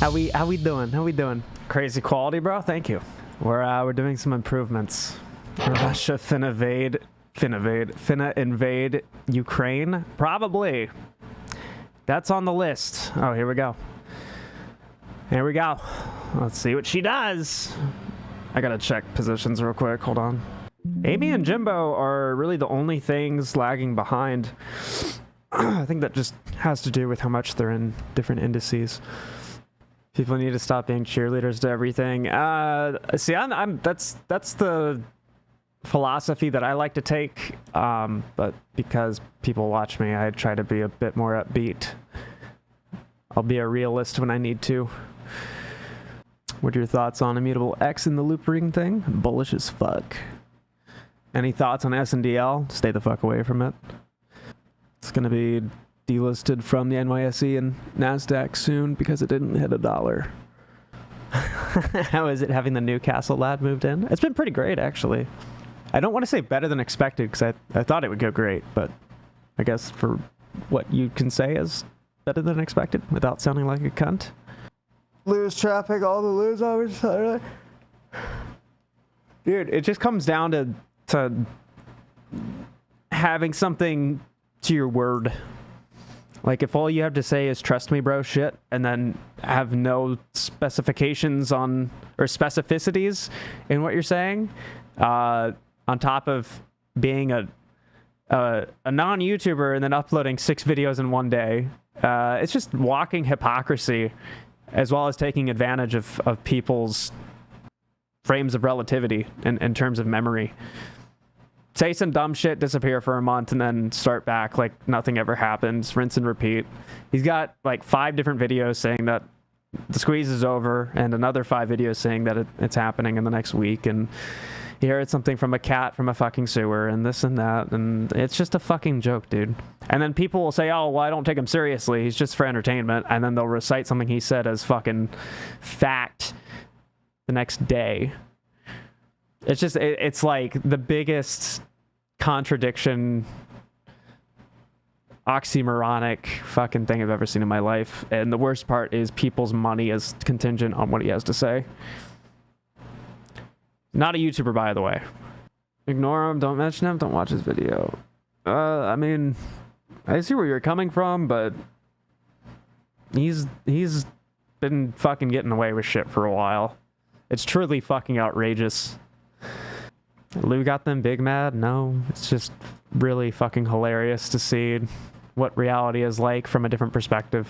How we doing? How we doing? Crazy quality, bro. Thank you. We're doing some improvements. Russia finna invade Ukraine? Probably. That's on the list. Oh, here we go. Here we go. Let's see what she does. I gotta check positions real quick. Hold on. Amy and Jimbo are really the only things lagging behind. I think that just has to do with how much they're in different indices. People need to stop being cheerleaders to everything. See, that's the philosophy that I like to take. But because people watch me, I try to be a bit more upbeat. I'll be a realist when I need to. What are your thoughts on Immutable X in the loop ring thing? Bullish as fuck. Any thoughts on SNDL? Stay the fuck away from it. It's gonna be delisted from the NYSE and NASDAQ soon because it didn't hit $1. How is it having the Newcastle lad moved in? It's been pretty great, actually. I don't want to say better than expected because I thought it would go great, but I guess for what you can say is better than expected without sounding like a cunt. Lose traffic, all the lose over Saturday. Dude, it just comes down to having something to your word. Like, if all you have to say is trust me, bro, shit, and then have no specifications on, or specificities in what you're saying, on top of being a non-YouTuber and then uploading 6 videos in one day, it's just walking hypocrisy, as well as taking advantage of people's frames of relativity in terms of memory. Say some dumb shit, disappear for a month, and then start back like nothing ever happens. Rinse and repeat. He's got like 5 different videos saying that the squeeze is over, and another 5 videos saying that it's happening in the next week, and he heard something from a cat from a fucking sewer, and this and that, and it's just a fucking joke, dude. And then people will say, oh, well, I don't take him seriously. He's just for entertainment, and then they'll recite something he said as fucking fact the next day. It's just, it's like the biggest contradiction, oxymoronic fucking thing I've ever seen in my life. And the worst part is people's money is contingent on what he has to say. Not a YouTuber, by the way. Ignore him, don't mention him, don't watch his video. I mean, I see where you're coming from, but he's been fucking getting away with shit for a while. It's truly fucking outrageous. Lou got them big mad? No, it's just really fucking hilarious to see what reality is like from a different perspective.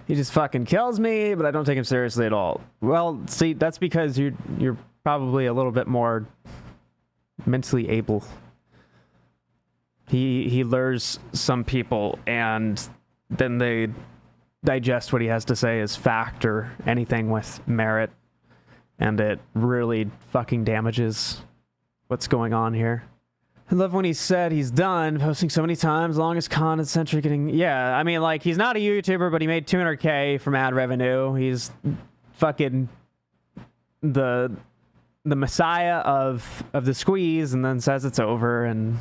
He just fucking kills me, but I don't take him seriously at all. Well, see, that's because you're probably a little bit more mentally able. He lures some people, and then they digest what he has to say as fact or anything with merit. And it really fucking damages what's going on here. I love when he said he's done posting so many times, longest content century getting... Yeah, I mean, like, he's not a YouTuber, but he made $200K from ad revenue. He's fucking the messiah of the squeeze, and then says it's over, and...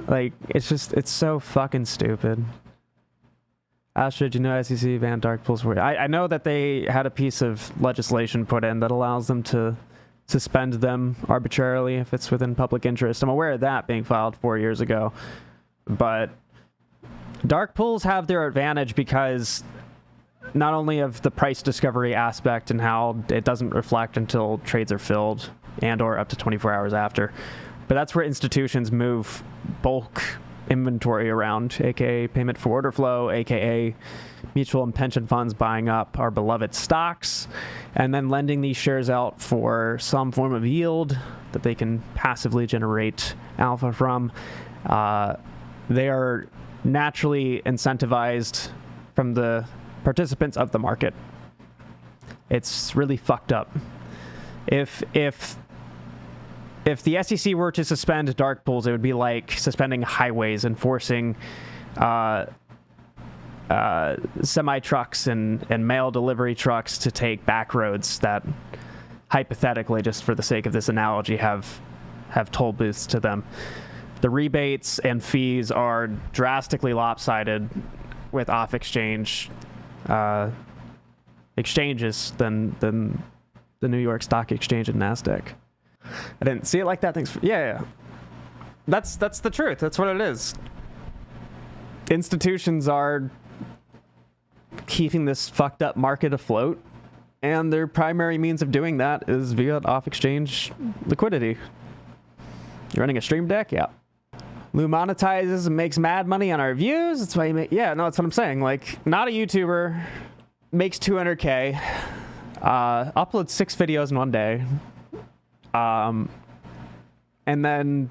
Like, it's so fucking stupid. Astro, do you know SEC banned dark pools? I know that they had a piece of legislation put in that allows them to suspend them arbitrarily if it's within public interest. I'm aware of that being filed 4 years ago. But dark pools have their advantage because not only of the price discovery aspect and how it doesn't reflect until trades are filled and or up to 24 hours after, but that's where institutions move bulk inventory around, aka payment for order flow, aka mutual and pension funds buying up our beloved stocks and then lending these shares out for some form of yield that they can passively generate alpha from. They are naturally incentivized from the participants of the market. It's really fucked up. If the SEC were to suspend dark pools, it would be like suspending highways and forcing semi-trucks and mail delivery trucks to take back roads that hypothetically, just for the sake of this analogy, have toll booths to them. The rebates and fees are drastically lopsided with off-exchange exchanges than the New York Stock Exchange and NASDAQ. I didn't see it like that. Thanks. Yeah. That's the truth. That's what it is. Institutions are keeping this fucked up market afloat, and their primary means of doing that is via off-exchange liquidity. You're running a stream deck? Yeah. Lou monetizes and makes mad money on our views. That's why he that's what I'm saying. Like, not a YouTuber, makes 200K, uploads 6 videos in one day, and then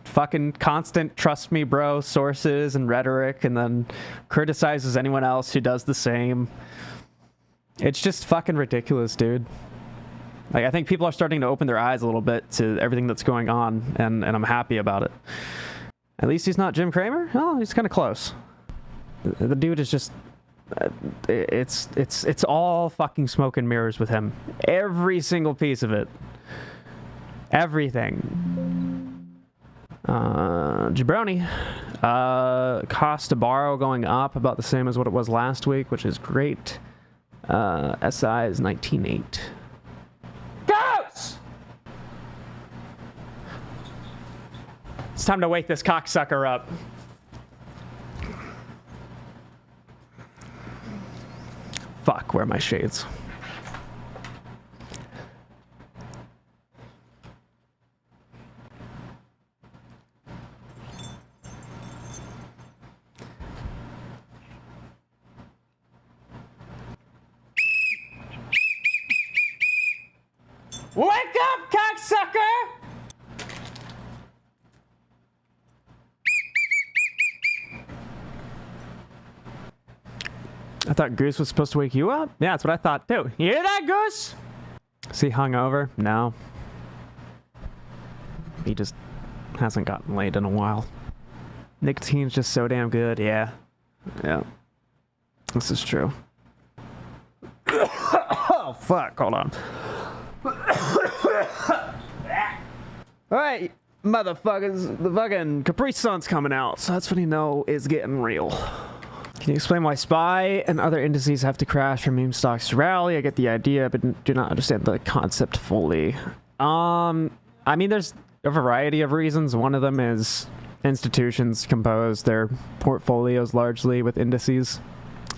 fucking constant trust me bro sources and rhetoric, and then criticizes anyone else who does the same. It's just fucking ridiculous, dude. Like, I think people are starting to open their eyes a little bit to everything that's going on, and I'm happy about it. At least he's not Jim Cramer. Oh, he's kind of close. The dude is just it's all fucking smoke and mirrors with him. Every single piece of it. Everything. Jabroni. Cost to borrow going up about the same as what it was last week, which is great. SI is 19.8. Goes! It's time to wake this cocksucker up. Fuck, where are my shades? Wake up, cocksucker! I thought Goose was supposed to wake you up? Yeah, that's what I thought too. You hear that, Goose? Is he hungover? No. He just hasn't gotten laid in a while. Nicotine's just so damn good, yeah. Yeah. This is true. Oh, fuck, hold on. Alright, motherfuckers, the fucking Capri Sun's coming out, so that's when you know it's getting real. Can you explain why SPY and other indices have to crash for meme stocks to rally? I get the idea, but do not understand the concept fully. I mean, there's a variety of reasons. One of them is institutions compose their portfolios largely with indices.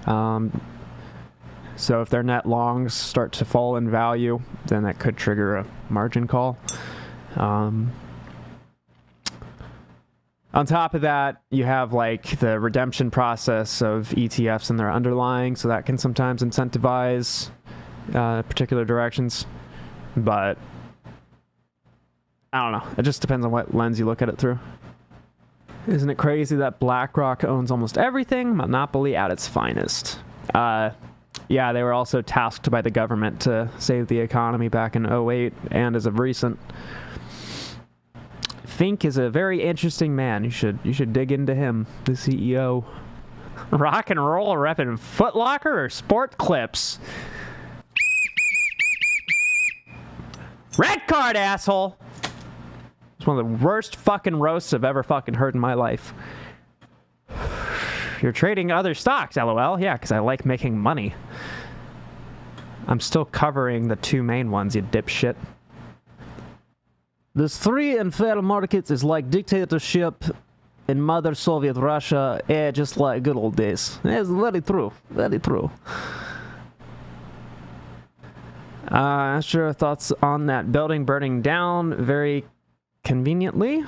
So if their net longs start to fall in value, then that could trigger a margin call. On top of that, you have like the redemption process of ETFs and their underlying, so that can sometimes incentivize particular directions. But I don't know. It just depends on what lens you look at it through. Isn't it crazy that BlackRock owns almost everything? Monopoly at its finest. Yeah, they were also tasked by the government to save the economy back in 2008 and as of recent. Fink is a very interesting man. You should dig into him, the CEO. Rock and roll repping Foot Locker or Sport Clips? Red card, asshole! It's one of the worst fucking roasts I've ever fucking heard in my life. You're trading other stocks, LOL. Yeah, because I like making money. I'm still covering the 2 main ones, you dipshit. This free and fair markets is like dictatorship in Mother Soviet Russia, just like good old days. It's very true, very true. Astro, thoughts on that building burning down very conveniently,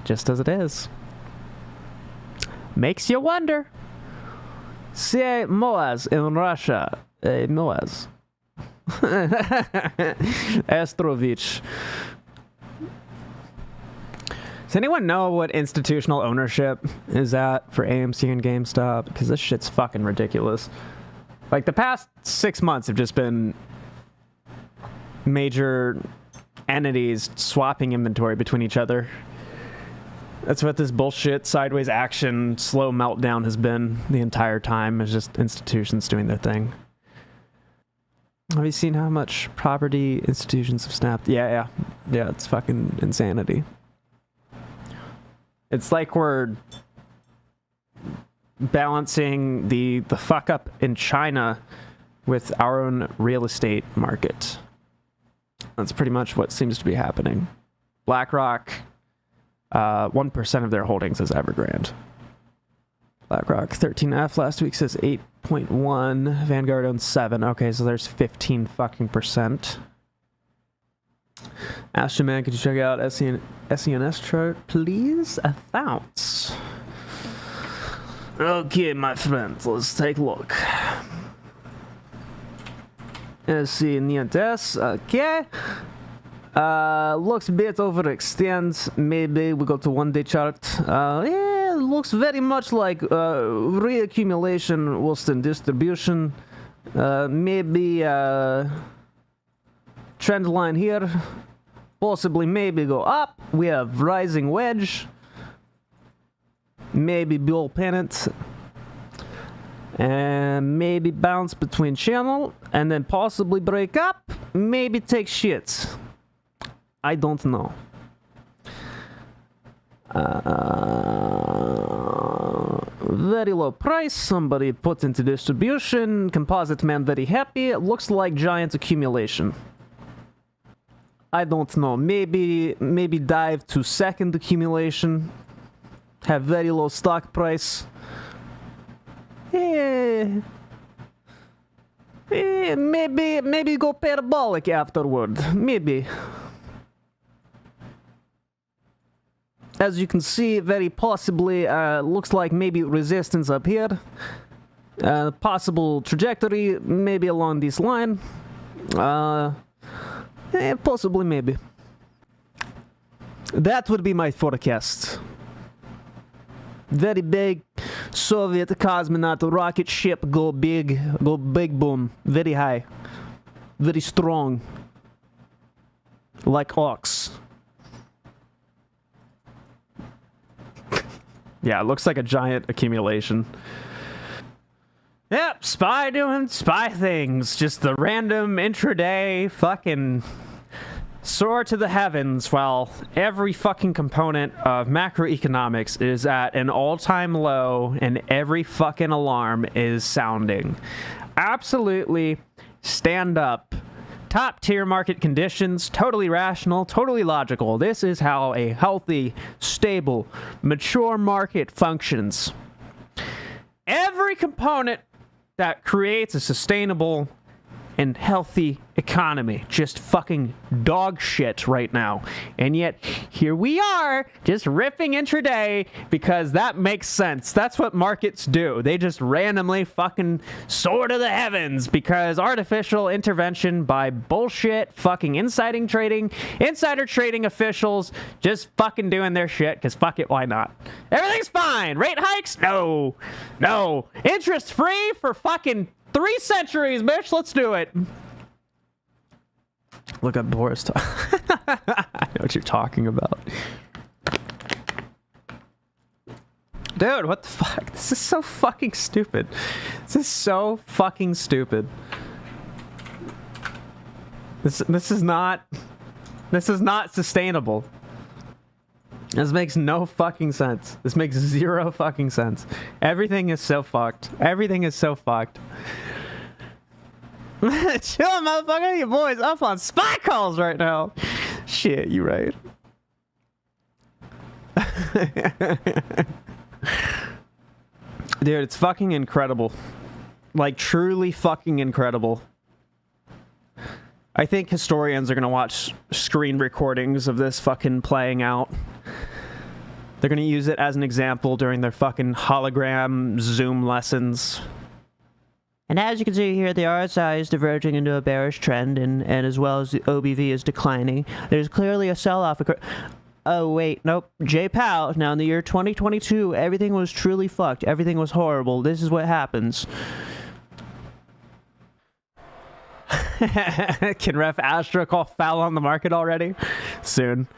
just as it is. Makes you wonder. Say Moaz in Russia. Moaz. Astrovich. Does anyone know what institutional ownership is at for AMC and GameStop? Because this shit's fucking ridiculous. Like, the past 6 months have just been major entities swapping inventory between each other. That's what this bullshit sideways action slow meltdown has been the entire time. It's just institutions doing their thing. Have you seen how much property institutions have snapped? Yeah, it's fucking insanity. It's like we're balancing the fuck up in China with our own real estate market. That's pretty much what seems to be happening. BlackRock, 1% of their holdings is Evergrande. BlackRock 13F last week says 8.1. Vanguard owns 7. Okay, so there's 15 fucking percent. Astro Man, could you check out SENS chart, please? Thanks. Okay, my friends, let's take a look. SENS, okay. Looks a bit overextends. Maybe we go to 1-day chart. Yeah, looks very much like reaccumulation was in distribution. Maybe trend line here. Possibly maybe go up. We have rising wedge. Maybe bull pennant. And maybe bounce between channel. And then possibly break up. Maybe take shits. I don't know. Very low price. Somebody put into distribution. Composite man very happy. It looks like giant accumulation. I don't know. Maybe dive to second accumulation. Have very low stock price. Maybe go parabolic afterward. Maybe. As you can see, very possibly looks like maybe resistance up here. Possible trajectory maybe along this line. Possibly maybe. That would be my forecast. Very big Soviet cosmonaut rocket ship go big boom, very high, very strong, like ox. Yeah, it looks like a giant accumulation. Yep, SPY doing SPY things. Just the random intraday fucking soar to the heavens while every fucking component of macroeconomics is at an all-time low and every fucking alarm is sounding. Absolutely stand up. Top tier market conditions, totally rational, totally logical. This is how a healthy, stable, mature market functions. Every component that creates a sustainable and healthy economy just fucking dog shit right now. And yet here we are just ripping intraday because that makes sense. That's what markets do. They just randomly fucking soar to the heavens because artificial intervention by bullshit fucking insider trading officials just fucking doing their shit because fuck it, why not? Everything's fine. Rate hikes? No. Interest free for fucking 3 centuries, bitch. Let's do it. Look up Boris. I know what you're talking about. Dude, what the fuck? This is so fucking stupid. This is so fucking stupid. This is not sustainable. This makes no fucking sense. This makes zero fucking sense. Everything is so fucked. Everything is so fucked. Chill, motherfucker. Your boy's up on SPY calls right now. Shit, you right. Dude, it's fucking incredible. Like, truly fucking incredible. I think historians are gonna watch screen recordings of this fucking playing out. They're gonna use it as an example during their fucking hologram Zoom lessons. And as you can see here, the RSI is diverging into a bearish trend, and as well as the OBV is declining. There's clearly a sell-off. Oh, wait, nope. J. Powell, now in the year 2022, everything was truly fucked. Everything was horrible. This is what happens. Can Ref Astro call foul on the market already? Soon.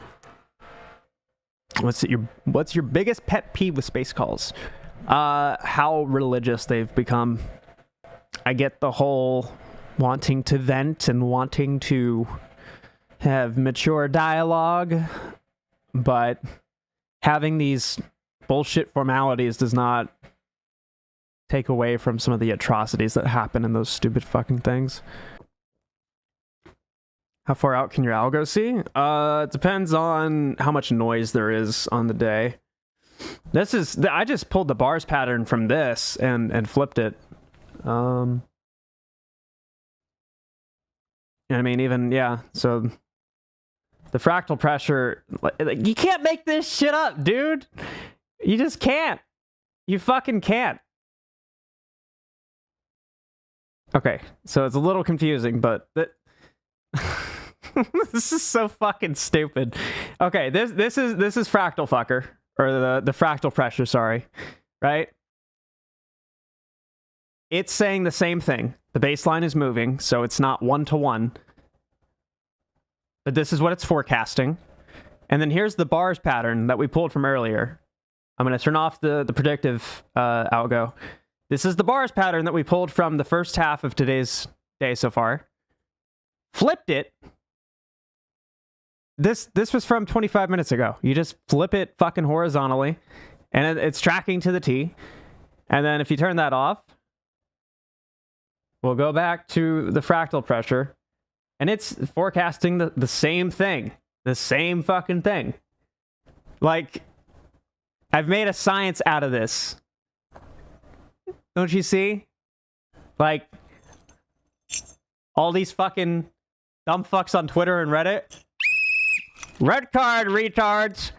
What's your biggest pet peeve with space calls? How religious they've become. I get the whole wanting to vent and wanting to have mature dialogue, but having these bullshit formalities does not take away from some of the atrocities that happen in those stupid fucking things. How far out can your algo see? It depends on how much noise there is on the day. I just pulled the bars pattern from this and flipped it. I mean, even, yeah, so the fractal pressure, like, you can't make this shit up, dude. You just can't. You fucking can't. Okay, so it's a little confusing, but this is so fucking stupid. Okay, this is fractal fucker, or the fractal pressure, sorry, right? It's saying the same thing. The baseline is moving, so it's not 1-to-1. But this is what it's forecasting. And then here's the bars pattern that we pulled from earlier. I'm going to turn off the predictive algo. This is the bars pattern that we pulled from the first half of today's day so far. Flipped it. This was from 25 minutes ago. You just flip it fucking horizontally, and it's tracking to the T. And then if you turn that off, we'll go back to the fractal pressure, and it's forecasting the same thing. The same fucking thing. Like, I've made a science out of this. Don't you see? Like, all these fucking dumb fucks on Twitter and Reddit. Red card, retards.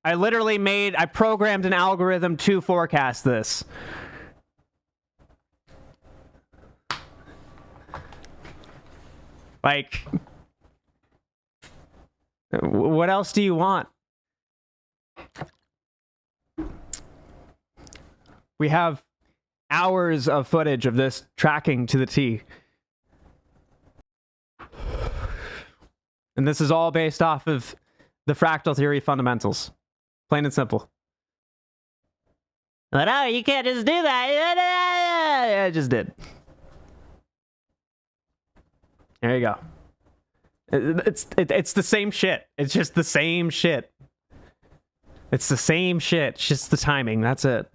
I programmed an algorithm to forecast this. Like, what else do you want? We have hours of footage of this tracking to the T. And this is all based off of the fractal theory fundamentals. Plain and simple. But oh, you can't just do that. Yeah, I just did. There you go. It's the same shit. It's just the same shit. It's the same shit. It's just the timing. That's it.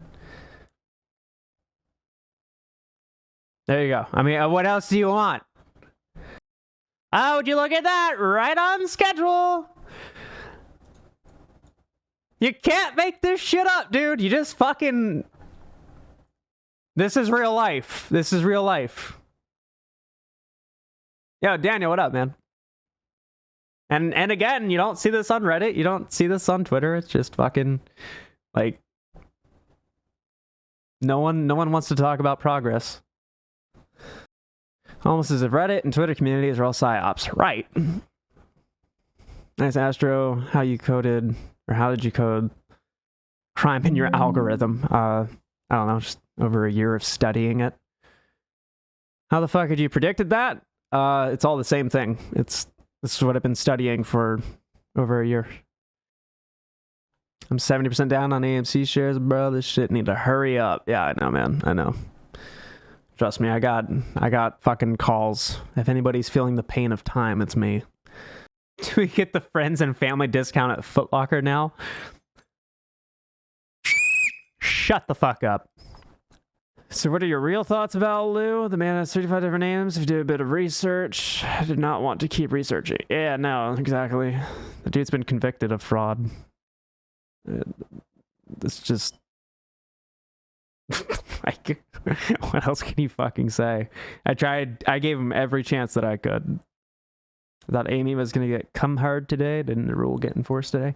There you go. I mean, what else do you want? Oh, would you look at that? Right on schedule. You can't make this shit up, dude. You just fucking... This is real life. This is real life. Yo, Daniel, what up, man? And again, you don't see this on Reddit. You don't see this on Twitter. It's just fucking... Like... No one wants to talk about progress. Almost as if Reddit and Twitter communities are all psyops. Right. Nice, Astro. How you coded, or how did you code crime in your algorithm? I don't know, just over a year of studying it. How the fuck had you predicted that? It's all the same thing. This is what I've been studying for over a year. I'm 70% down on AMC shares, bro. This shit need to hurry up. Yeah, I know, man. I know. Trust me, I got fucking calls. If anybody's feeling the pain of time, it's me. Do we get the friends and family discount at Foot Locker now? Shut the fuck up. So what are your real thoughts about Lou? The man has 35 different names. If you do a bit of research, I did not want to keep researching. Yeah, no, exactly. The dude's been convicted of fraud. It's just... Like, what else can you fucking say? I gave him every chance that I could. I thought Amy was going to get come hard today. Didn't the rule get enforced today?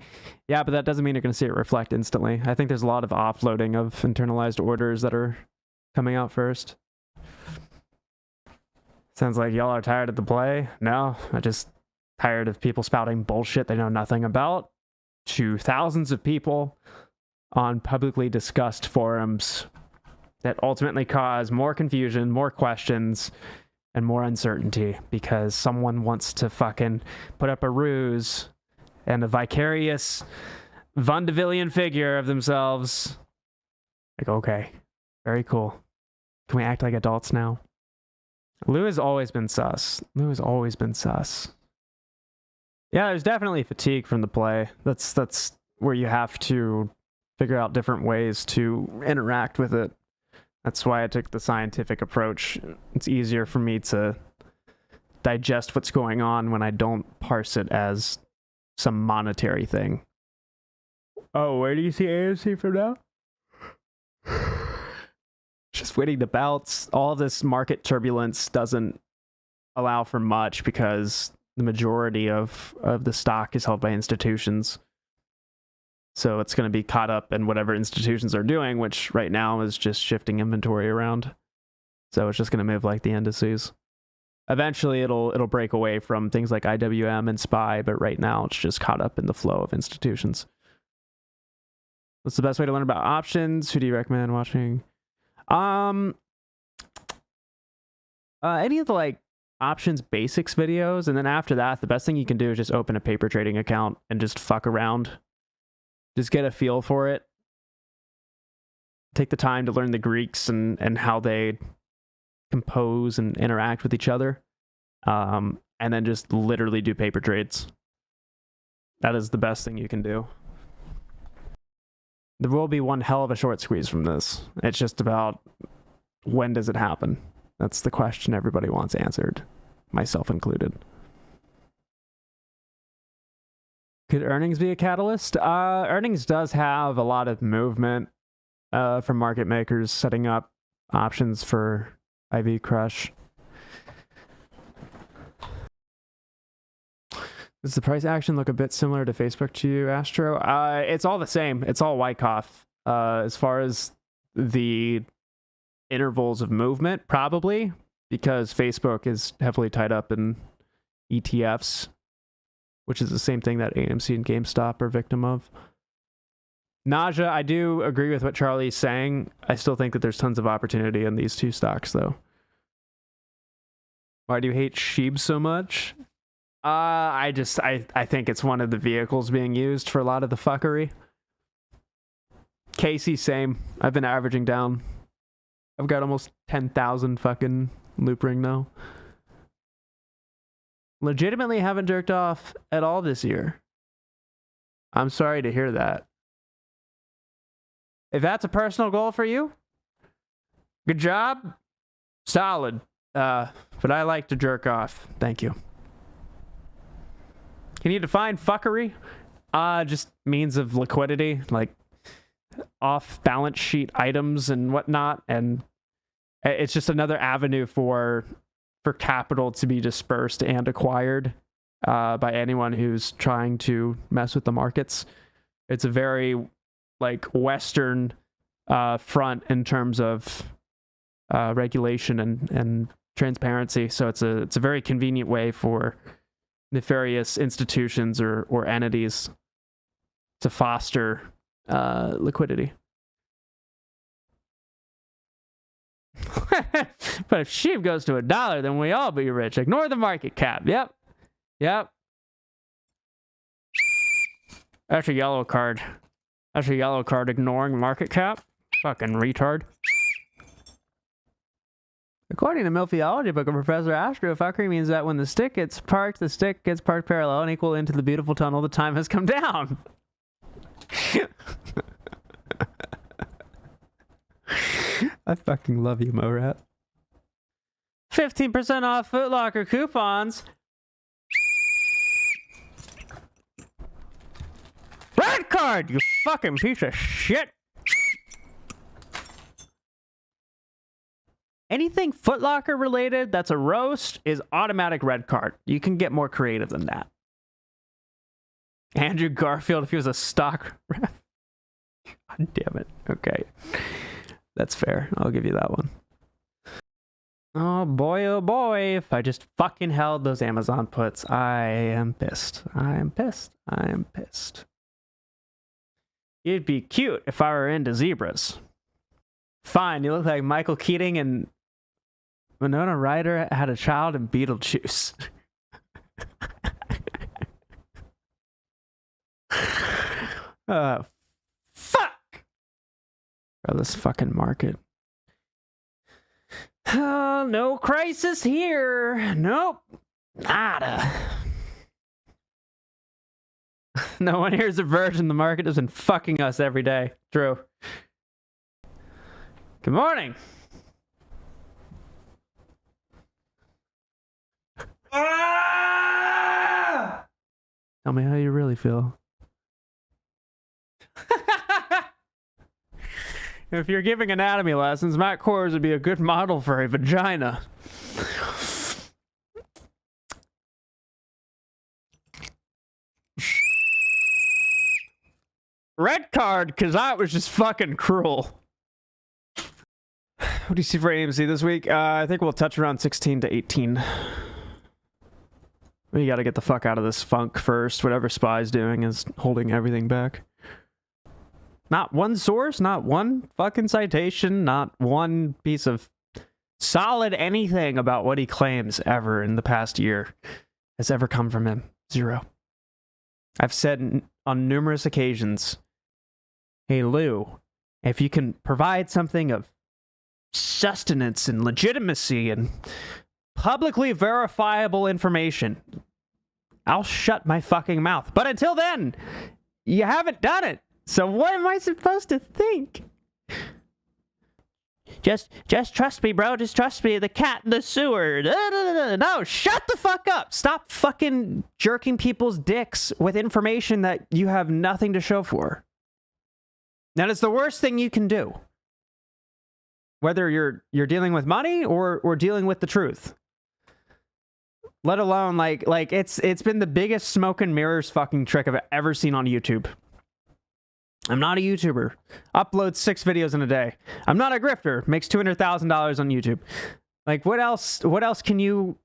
Yeah, but that doesn't mean you're going to see it reflect instantly. I think there's a lot of offloading of internalized orders that are coming out first. Sounds like y'all are tired of the play. No, I'm just tired of people spouting bullshit they know nothing about to thousands of people on publicly discussed forums that ultimately cause more confusion, more questions, and more uncertainty because someone wants to fucking put up a ruse and a vicarious vaudevillian figure of themselves. Like, okay, very cool. Can we act like adults now? Lou has always been sus. Lou has always been sus. Yeah, there's definitely fatigue from the play. That's where you have to figure out different ways to interact with it. That's why I took the scientific approach. It's easier for me to digest what's going on when I don't parse it as some monetary thing. Oh, where do you see AMC from now? Just waiting to bounce. All this market turbulence doesn't allow for much because the majority of the stock is held by institutions. So it's going to be caught up in whatever institutions are doing, which right now is just shifting inventory around. So it's just going to move like the indices. Eventually it'll break away from things like IWM and SPY, but right now it's just caught up in the flow of institutions. What's the best way to learn about options? Who do you recommend watching? Any of the like options basics videos, and then after that, the best thing you can do is just open a paper trading account and just fuck around. Just get a feel for it. Take the time to learn the Greeks and how they compose and interact with each other. And then just literally do paper trades. That is the best thing you can do. There will be one hell of a short squeeze from this. It's just about when does it happen? That's the question everybody wants answered, myself included. Could earnings be a catalyst? Earnings does have a lot of movement from market makers setting up options for IV crush. Does the price action look a bit similar to Facebook to you, Astro? It's all the same. It's all Wyckoff. As far as the intervals of movement, probably, because Facebook is heavily tied up in ETFs, which is the same thing that AMC and GameStop are victim of. Naja, I do agree with what Charlie's saying. I still think that there's tons of opportunity in these two stocks, though. Why do you hate Sheeb so much? I think it's one of the vehicles being used for a lot of the fuckery. Casey, same. I've been averaging down. I've got almost 10,000 fucking loop ring now. Legitimately haven't jerked off at all this year. I'm sorry to hear that. If that's a personal goal for you, good job. Solid. But I like to jerk off. Thank you. Can you define fuckery? Just means of liquidity, like off balance sheet items and whatnot. And it's just another avenue for capital to be dispersed and acquired by anyone who's trying to mess with the markets. It's a very like Western front in terms of regulation and transparency. So it's a very convenient way for nefarious institutions or entities to foster liquidity. But if Sheep goes to $1, then we all be rich. Ignore the market cap. Yep. That's a yellow card. Ignoring market cap. Fucking retard. According to Milfiology book of Professor Astro, fuckery means that when the stick gets parked parallel and equal into the beautiful tunnel, the time has come down. I fucking love you, Morat. 15% off Foot Locker coupons. Red card, you fucking piece of shit. Anything Foot Locker related that's a roast is automatic red card. You can get more creative than that. Andrew Garfield, if he was a stock ref. God damn it. Okay. That's fair. I'll give you that one. Oh boy, if I just fucking held those Amazon puts, I am pissed. It'd be cute if I were into zebras. Fine, you look like Michael Keating and Winona Ryder had a child in Beetlejuice. Fuck! Bro, this fucking market. Oh, no crisis here. Nope. Nada. No one here's a virgin. The market has been fucking us every day. True. Good morning. Ah! Tell me how you really feel. If you're giving anatomy lessons, Matt Coors would be a good model for a vagina. Red card, because that was just fucking cruel. What do you see for AMC this week? I think we'll touch around 16 to 18. We gotta get the fuck out of this funk first. Whatever SPY's doing is holding everything back. Not one source, not one fucking citation, not one piece of solid anything about what he claims ever in the past year has ever come from him. Zero. I've said on numerous occasions, hey Lou, if you can provide something of sustenance and legitimacy and publicly verifiable information, I'll shut my fucking mouth. But until then, you haven't done it. So what am I supposed to think? Just trust me, bro. Just trust me. The cat in the sewer. No, shut the fuck up. Stop fucking jerking people's dicks with information that you have nothing to show for. That is the worst thing you can do. Whether you're dealing with money or dealing with the truth. Let alone like it's been the biggest smoke and mirrors fucking trick I've ever seen on YouTube. I'm not a YouTuber. Uploads 6 videos in a day. I'm not a grifter. Makes $200,000 on YouTube. Like, what else can you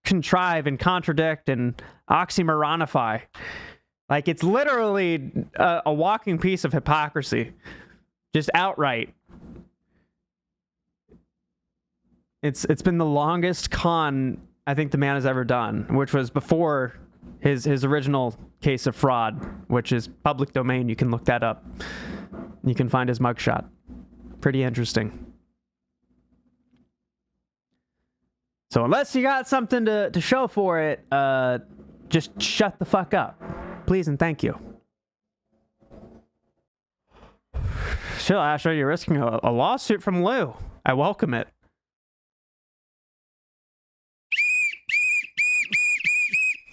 contrive and contradict and oxymoronify? Like, it's literally a walking piece of hypocrisy. Just outright. It's been the longest con I think the man has ever done, which was before his original case of fraud, which is public domain. You can look that up. You can find his mugshot. Pretty interesting. So unless you got something to show for it, just shut the fuck up. Please and thank you. Chill, Astro, you're risking a lawsuit from Lou. I welcome it.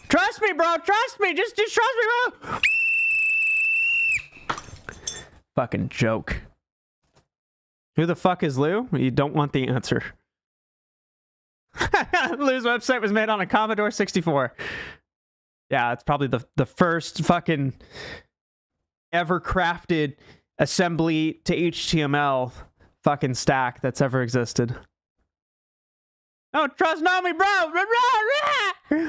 Trust me, bro. Trust me. Just trust me, bro. Fucking joke. Who the fuck is Lou? You don't want the answer. Lou's website was made on a Commodore 64. Yeah, it's probably the first fucking ever crafted assembly to HTML fucking stack that's ever existed. Don't trust me, bro.